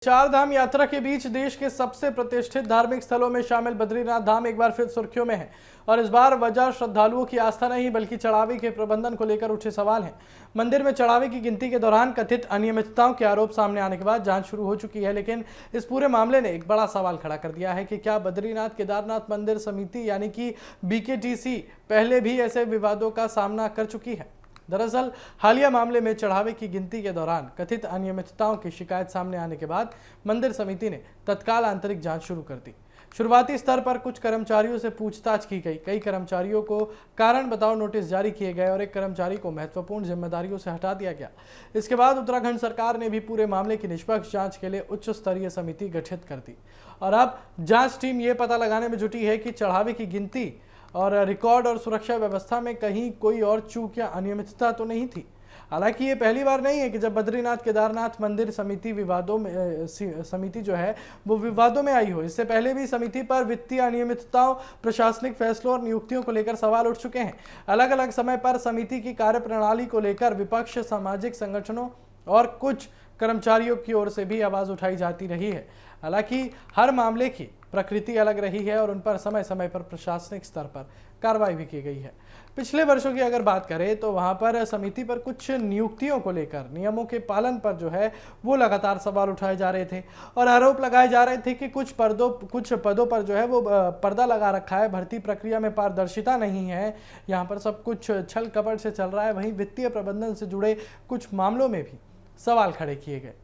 चार धाम यात्रा के बीच देश के सबसे प्रतिष्ठित धार्मिक स्थलों में शामिल बद्रीनाथ धाम एक बार फिर सुर्खियों में है और इस बार वजह श्रद्धालुओं की आस्था नहीं बल्कि चढ़ावे के प्रबंधन को लेकर उठे सवाल हैं। मंदिर में चढ़ावे की गिनती के दौरान कथित अनियमितताओं के आरोप सामने आने के बाद जांच शुरू हो चुकी है, लेकिन इस पूरे मामले ने एक बड़ा सवाल खड़ा कर दिया है कि क्या बद्रीनाथ केदारनाथ मंदिर समिति यानी कि बीकेटीसी पहले भी ऐसे विवादों का सामना कर चुकी है। दरअसल हालिया मामले में चढ़ावे की गिनती के दौरान कथित अनियमितताओं की शिकायत सामने आने के बाद मंदिर समिति ने तत्काल आंतरिक जांच शुरू कर दी। शुरुआती स्तर पर कुछ कर्मचारियों से पूछताछ की गई, कई कर्मचारियों को कारण बताओ नोटिस जारी किए गए और एक कर्मचारी को महत्वपूर्ण जिम्मेदारियों से हटा दिया गया। इसके बाद उत्तराखंड सरकार ने भी पूरे मामले की निष्पक्ष जांच के लिए उच्च स्तरीय समिति गठित कर दी और अब जांच टीम ये पता लगाने में जुटी है कि चढ़ावे की गिनती और रिकॉर्ड और सुरक्षा व्यवस्था में कहीं कोई और चूक या अनियमितता तो नहीं थी। हालांकि ये पहली बार नहीं है कि जब बद्रीनाथ केदारनाथ मंदिर समिति विवादों में समिति जो है वो विवादों में आई हो। इससे पहले भी समिति पर वित्तीय अनियमितताओं, प्रशासनिक फैसलों और नियुक्तियों को लेकर सवाल उठ चुके हैं। अलग अलग समय पर समिति की कार्यप्रणाली को लेकर विपक्ष, सामाजिक संगठनों और कुछ कर्मचारियों की ओर से भी आवाज उठाई जाती रही है। हालांकि हर मामले की प्रकृति अलग रही है और उन पर समय समय पर प्रशासनिक स्तर पर कार्रवाई भी की गई है। पिछले वर्षों की अगर बात करें तो वहां पर समिति पर कुछ नियुक्तियों को लेकर नियमों के पालन पर जो है वो लगातार सवाल उठाए जा रहे थे और आरोप लगाए जा रहे थे कि कुछ पदों पर जो है वो पर्दा लगा रखा है, भर्ती प्रक्रिया में पारदर्शिता नहीं है, यहाँ पर सब कुछ छल कपट से चल रहा है। वहीं वित्तीय प्रबंधन से जुड़े कुछ मामलों में भी सवाल खड़े किए गए।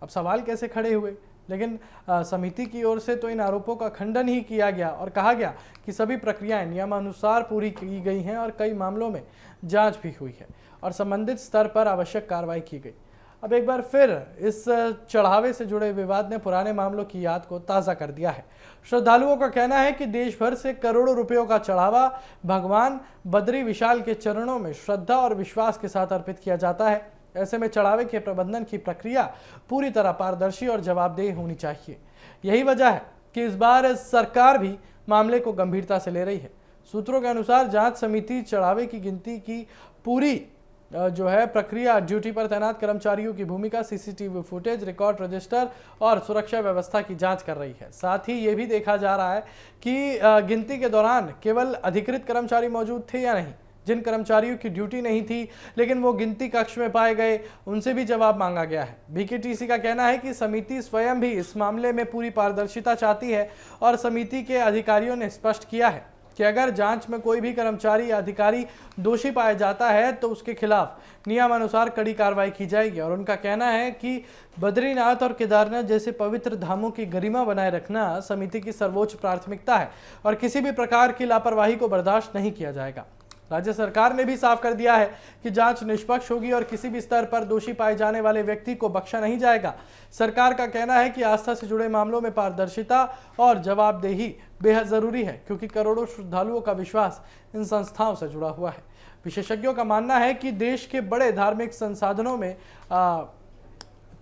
अब सवाल कैसे खड़े हुए, लेकिन समिति की ओर से तो इन आरोपों का खंडन ही किया गया और कहा गया कि सभी प्रक्रियाएं नियमानुसार पूरी की गई हैं और कई मामलों में जांच भी हुई है और संबंधित स्तर पर आवश्यक कार्रवाई की गई। अब एक बार फिर इस चढ़ावे से जुड़े विवाद ने पुराने मामलों की याद को ताज़ा कर दिया है। श्रद्धालुओं का कहना है कि देश भर से करोड़ों रुपयों का चढ़ावा भगवान बद्री विशाल के चरणों में श्रद्धा और विश्वास के साथ अर्पित किया जाता है। ऐसे में चढ़ावे के प्रबंधन की प्रक्रिया पूरी तरह पारदर्शी और जवाबदेह होनी चाहिए। यही वजह है कि इस बार सरकार भी मामले को गंभीरता से ले रही है। सूत्रों के अनुसार जांच समिति चढ़ावे की गिनती की पूरी जो है प्रक्रिया, ड्यूटी पर तैनात कर्मचारियों की भूमिका, सीसीटीवी फुटेज, रिकॉर्ड रजिस्टर और सुरक्षा व्यवस्था की जांच कर रही है। साथ ही ये भी देखा जा रहा है कि गिनती के दौरान केवल अधिकृत कर्मचारी मौजूद थे या नहीं। जिन कर्मचारियों की ड्यूटी नहीं थी लेकिन वो गिनती कक्ष में पाए गए, उनसे भी जवाब मांगा गया है। बीकेटीसी का कहना है कि समिति स्वयं भी इस मामले में पूरी पारदर्शिता चाहती है और समिति के अधिकारियों ने स्पष्ट किया है कि अगर जांच में कोई भी कर्मचारी या अधिकारी दोषी पाया जाता है तो उसके खिलाफ नियमानुसार कड़ी कार्रवाई की जाएगी। और उनका कहना है कि बद्रीनाथ और केदारनाथ जैसे पवित्र धामों की गरिमा बनाए रखना समिति की सर्वोच्च प्राथमिकता है और किसी भी प्रकार की लापरवाही को बर्दाश्त नहीं किया जाएगा। राज्य सरकार ने भी साफ कर दिया है कि जांच निष्पक्ष होगी और किसी भी स्तर पर दोषी पाए जाने वाले व्यक्ति को बख्शा नहीं जाएगा। सरकार का कहना है कि आस्था से जुड़े मामलों में पारदर्शिता और जवाबदेही बेहद जरूरी है, क्योंकि करोड़ों श्रद्धालुओं का विश्वास इन संस्थाओं से जुड़ा हुआ है। विशेषज्ञों का मानना है कि देश के बड़े धार्मिक संसाधनों में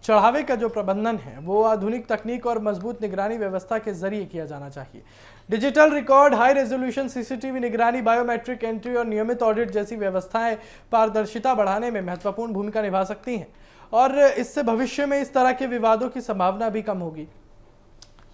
चढ़ावे का जो प्रबंधन है वो आधुनिक तकनीक और मजबूत निगरानी व्यवस्था के जरिए किया जाना चाहिए। Digital record, high resolution CCTV निगरानी, बायोमेट्रिक एंट्री और नियमित ऑडिट जैसी व्यवस्थाएं पारदर्शिता बढ़ाने में महत्वपूर्ण भूमिका निभा सकती हैं और इससे भविष्य में इस तरह के विवादों की संभावना भी कम होगी।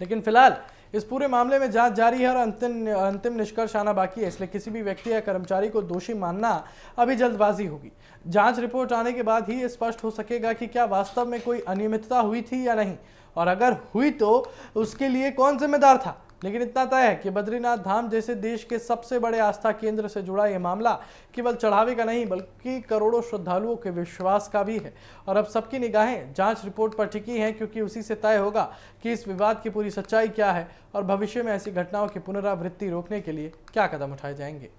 लेकिन फिलहाल इस पूरे मामले में जांच जारी है और अंतिम निष्कर्ष आना बाकी है, इसलिए किसी भी व्यक्ति या कर्मचारी को दोषी मानना अभी जल्दबाजी होगी। जांच रिपोर्ट आने के बाद ही ये स्पष्ट हो सकेगा कि क्या वास्तव में कोई अनियमितता हुई थी या नहीं, और अगर हुई तो उसके लिए कौन जिम्मेदार था। लेकिन इतना तय है कि बद्रीनाथ धाम जैसे देश के सबसे बड़े आस्था केंद्र से जुड़ा यह मामला केवल चढ़ावे का नहीं बल्कि करोड़ों श्रद्धालुओं के विश्वास का भी है। और अब सबकी निगाहें जांच रिपोर्ट पर टिकी हैं, क्योंकि उसी से तय होगा कि इस विवाद की पूरी सच्चाई क्या है और भविष्य में ऐसी घटनाओं की पुनरावृत्ति रोकने के लिए क्या कदम उठाए जाएंगे।